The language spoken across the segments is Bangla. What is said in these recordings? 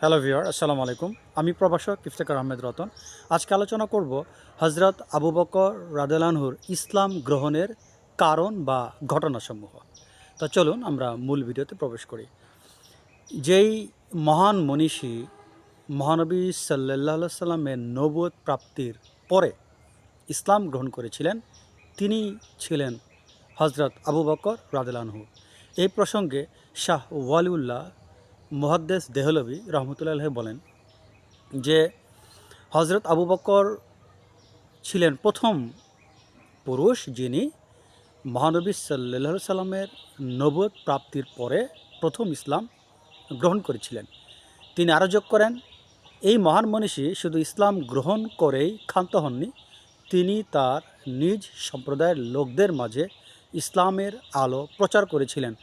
হ্যালো ভিউয়ার, আসসালামু আলাইকুম। আমি প্রভাষক ইফতেখার আহমেদ রতন। আজকে আলোচনা করব হজরত আবু বকর রাদিয়াল্লাহু আনহুর ইসলাম গ্রহণের কারণ বা ঘটনাসমূহ। তো চলুন আমরা মূল ভিডিওতে প্রবেশ করি। যেই মহান মনীষী মহানবী সাল্লাল্লাহু আলাইহি সাল্লামের নবুয়ত প্রাপ্তির পরে ইসলাম গ্রহণ করেছিলেন, তিনি ছিলেন হজরত আবু বকর রাদিয়াল্লাহু আনহু। এই প্রসঙ্গে শাহ ওয়ালিউল্লাহ মুহাদ্দিস দেহলভী রহমতুল্লাহ আলাইহি বলেন যে হজরত আবু বকর ছিলেন প্রথম পুরুষ যিনি মহানবী সাল্লাল্লাহু আলাইহি সাল্লামের নবুয়ত প্রাপ্তির পরে প্রথম ইসলাম গ্রহণ করেছিলেন। তিনি আরও যোগ করেন, এই মহান মনীষী শুধু ইসলাম গ্রহণ করেই ক্ষান্ত হননি, তিনি তার নিজ সম্প্রদায়ের লোকদের মাঝে ইসলামের আলো প্রচার করেছিলেন।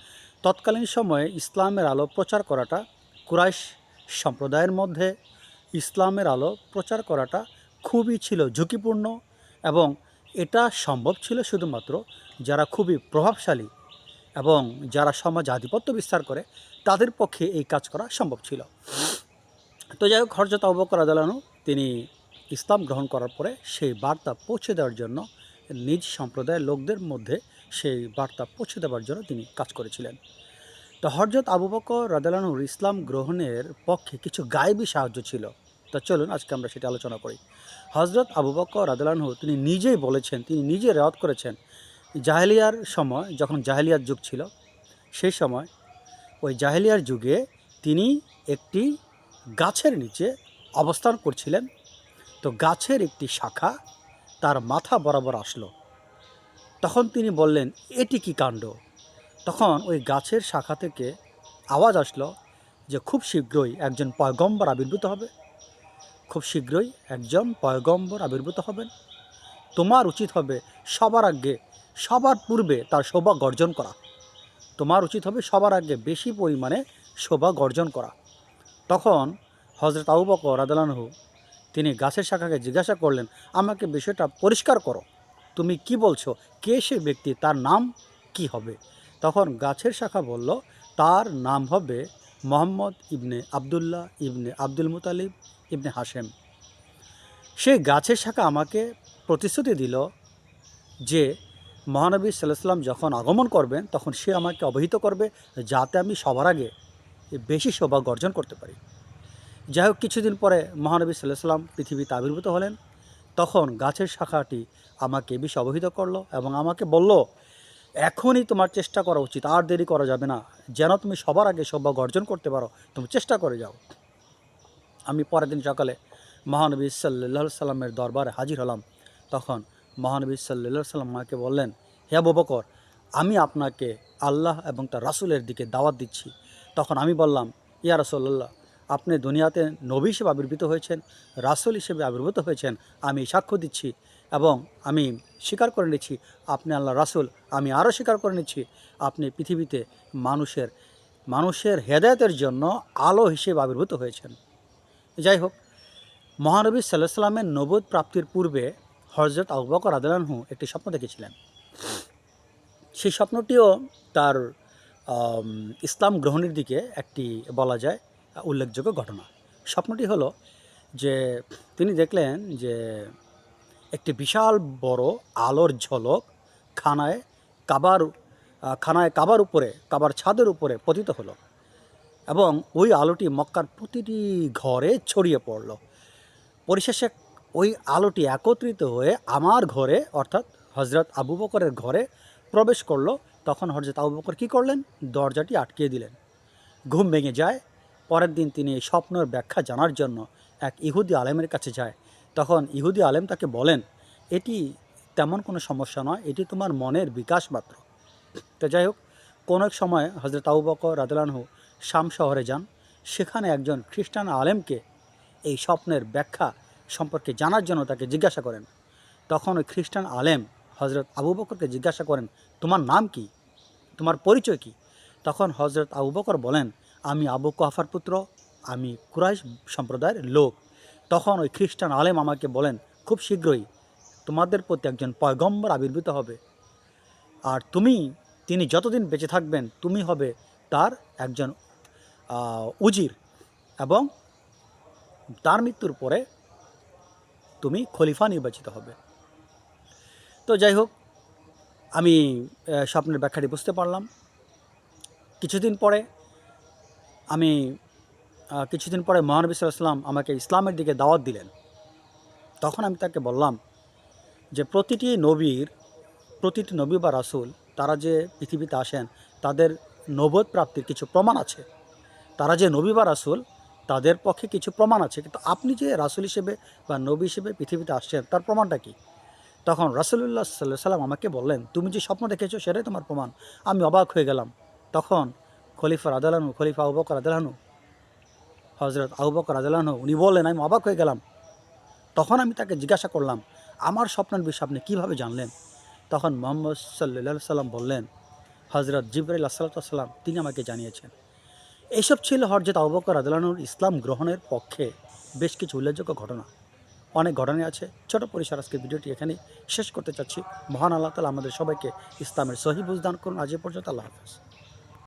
তৎকালীন সময়ে ইসলামের আলো প্রচার করাটা, কুরাইশ সম্প্রদায়ের মধ্যে ইসলামের আলো প্রচার করাটা খুবই ছিল ঝুঁকিপূর্ণ এবং এটা সম্ভব ছিল শুধুমাত্র যারা খুবই প্রভাবশালী এবং যারা সমাজ আধিপত্য বিস্তার করে তাদের পক্ষে এই কাজ করা সম্ভব ছিল। তো যাই হোক, হযরত আবু বকর রাদিয়াল্লাহু আনহু তিনি ইসলাম গ্রহণ করার পরে সেই বার্তা পৌঁছে দেওয়ার জন্য নিজ সম্প্রদায়ের লোকদের মধ্যে সেই বার্তা পৌঁছে দেওয়ার জন্য তিনি কাজ করেছিলেন। তো হযরত আবু বকর রাদিয়াল্লাহু আনহুর ইসলাম গ্রহণের পক্ষে কিছু গায়েবী সাহায্য ছিল। তো চলুন আজকে আমরা সেটা আলোচনা করি। হযরত আবু বকর রাদিয়াল্লাহু আনহু তিনি নিজেই বলেছেন, তিনি নিজে রেওয়াত করেছেন, জাহেলিয়ার সময় যখন জাহেলিয়ার যুগ ছিল, সেই সময় ওই জাহেলিয়ার যুগে তিনি একটি গাছের নিচে অবস্থান করছিলেন। তো গাছের একটি শাখা তার মাথা বরাবর আসলো। তখন তিনি বললেন, এটি কি কাণ্ড? তখন ওই গাছের শাখা থেকে আওয়াজ আসলো যে খুব শীঘ্রই একজন পয়গম্বর আবির্ভূত হবে, খুব শীঘ্রই একজন পয়গম্বর আবির্ভূত হবেন। তোমার উচিত হবে সবার আগে, সবার পূর্বে তার সৌভাগ্য অর্জন করা। তোমার উচিত হবে সবার আগে বেশি পরিমাণে সৌভাগ্য অর্জন করা। তখন হযরত আবু বকর রাদিয়াল্লাহু আনহু তিনি গাছের শাখাকে জিজ্ঞাসা করলেন, আমাকে বিষয়টা পরিষ্কার করো, তুমি কি বলছো? কে সে ব্যক্তি? তার নাম কি হবে? তখন গাছের শাখা বলল, তার নাম হবে মোহাম্মদ ইবনে আবদুল্লাহ ইবনে আব্দুল মুতালিব ইবনে হাশেম। সেই গাছের শাখা আমাকে প্রতিশ্রুতি দিল যে মহানবী সাল্লাল্লাহু আলাইহি ওয়াসাল্লাম যখন আগমন করবেন তখন সে আমাকে অবহিত করবে, যাতে আমি সবার আগে বেশি সৌভাগ্য অর্জন করতে পারি। যাই হোক, কিছুদিন পরে মহানবী সাল্লাল্লাহু আলাইহি ওয়াসাল্লাম পৃথিবীতে আবির্ভূত হলেন। তখন গাছের শাখাটি আমাকে বেশি অবহিত করলো এবং আমাকে বলল, এখনই তোমার চেষ্টা করা উচিত, আর দেরি করা যাবে না, যেন তুমি সবার আগে সৌভাগ্য অর্জন করতে পারো, তুমি চেষ্টা করে যাও। আমি পরের দিন সকালে মহানবী সাল্লাল্লাহু আলাইহি সাল্লামের দরবারে হাজির হলাম। তখন মহানবী সাল্লাল্লাহু আলাইহি সাল্লাম আমাকে বললেন, হে আবু বকর, আমি আপনাকে আল্লাহ এবং তার রাসূলের দিকে দাওয়াত দিচ্ছি। তখন আমি বললাম, ইয়া রাসূলুল্লাহ, আপনি দুনিয়াতে নবী হিসেবে আবির্ভূত হয়েছেন, রাসূল হিসেবে আবির্ভূত হয়েছেন, আমি সাক্ষ্য দিচ্ছি এবং আমি স্বীকার করে নিচ্ছি আপনি আল্লাহর রাসূল। আমি আরও স্বীকার করে নিচ্ছি আপনি পৃথিবীতে মানুষের মানুষের হেদায়েতের জন্য আলো হিসেবে আবির্ভূত হয়েছেন। যাই হোক, মহানবী সাল্লাল্লাহু আলাইহি সাল্লামের নবুয়ত প্রাপ্তির পূর্বে হযরত আবু বকর রাদিয়াল্লাহু আনহু একটি স্বপ্ন দেখেছিলেন। সেই স্বপ্নটিও তার ইসলাম গ্রহণের দিকে একটি বলা যায় উল্লেখযোগ্য ঘটনা। স্বপ্নটি হলো যে তিনি দেখলেন যে একটি বিশাল বড় আলোর ঝলক খানায় কাবার খানায় উপরে, কাবার ছাদের উপরে পতিত হলো এবং ওই আলোটি মক্কার প্রতিটি ঘরে ছড়িয়ে পড়ল। পরিশেষে ওই আলোটি একত্রিত হয়ে আমার ঘরে, অর্থাৎ হজরত আবু বকরের ঘরে প্রবেশ করলো। তখন হজরত আবু বকর কী করলেন? দরজাটি আটকিয়ে দিলেন। ঘুম ভেঙে যায়। পরের দিন তিনি এই স্বপ্নের ব্যাখ্যা জানার জন্য এক ইহুদি আলেমের কাছে যায়। তখন ইহুদি আলেম তাকে বলেন, এটি তেমন কোনো সমস্যা নয়, এটি তোমার মনের বিকাশ মাত্র। তো যাই হোক, কোনো এক সময় হজরত আবু বকর রাদিয়াল্লাহু আনহু শাম শহরে যান। সেখানে একজন খ্রিস্টান আলেমকে এই স্বপ্নের ব্যাখ্যা সম্পর্কে জানার জন্য তাকে জিজ্ঞাসা করেন। তখন ওই খ্রিস্টান আলেম হজরত আবু বকরকে জিজ্ঞাসা করেন, তোমার নাম কি? তোমার পরিচয় কি? তখন হজরত আবু বকর বলেন, আমি আবু কুহাফার পুত্র, আমি কুরাইশ সম্প্রদায়ের লোক। তখন ওই খ্রিস্টান আলেম আমাকে বলেন, খুব শীঘ্রই তোমাদের প্রতি একজন পয়গম্বর আবির্ভূত হবে, আর তিনি যতদিন বেঁচে থাকবেন তুমি হবে তার একজন উজির এবং তার মৃত্যুর পরে তুমি খলিফা নির্বাচিত হবে। তো যাই হোক, আমি স্বপ্নের ব্যাখ্যাটি বুঝতে পারলাম। কিছুদিন পরে আমি কিছুদিন পরে মহানবী সাল্লাল্লাহু আলাইহি ওয়াসাল্লাম আমাকে ইসলামের দিকে দাওয়াত দিলেন। তখন আমি তাকে বললাম যে প্রতিটি নবী বা রাসূল তারা যে পৃথিবীতে আসেন, তাদের নবুয়ত প্রাপ্তির কিছু প্রমাণ আছে। তারা যে নবী বা রাসূল, তাদের পক্ষে কিছু প্রমাণ আছে, কিন্তু আপনি যে রাসূল হিসেবে বা নবী হিসেবে পৃথিবীতে আসছেন, তার প্রমাণটা কী? তখন রাসূলুল্লাহ সাল্লাল্লাহু আলাইহি ওয়াসাল্লাম আমাকে বললেন, তুমি যে স্বপ্ন দেখেছো সেটাই তোমার প্রমাণ। আমি অবাক হয়ে গেলাম। তখন খলিফা রাদিয়াল্লাহু আনহু, খলিফা আবু বকর রাদিয়াল্লাহু আনহু, হযরত আবু বকর রাদিয়াল্লাহু আনহু উনি বললেন, আমি অবাক হয়ে গেলাম। তখন আমি তাকে জিজ্ঞাসা করলাম, আমার স্বপ্নের বিষয় আপনি কীভাবে জানলেন? তখন মুহাম্মদ সাল্লাল্লাহু আলাইহি ওয়াসাল্লাম বললেন, হযরত জিবরাইল আলাইহিস সালাম তিনি আমাকে জানিয়েছেন। এইসব ছিল হযরত আবু বকর রাদিয়াল্লাহু আনহুর ইসলাম গ্রহণের পক্ষে বেশ কিছু উল্লেখযোগ্য ঘটনা। অনেক ঘটনা আছে। ছোট পরিসর আজকের ভিডিওটি এখানেই শেষ করতে চাচ্ছি। মহান আল্লাহ তাআলা আমাদের সবাইকে ইসলামের সহিহ বুঝ দান করুন। আজ এ পর্যন্ত। আল্লাহ হাফেজ।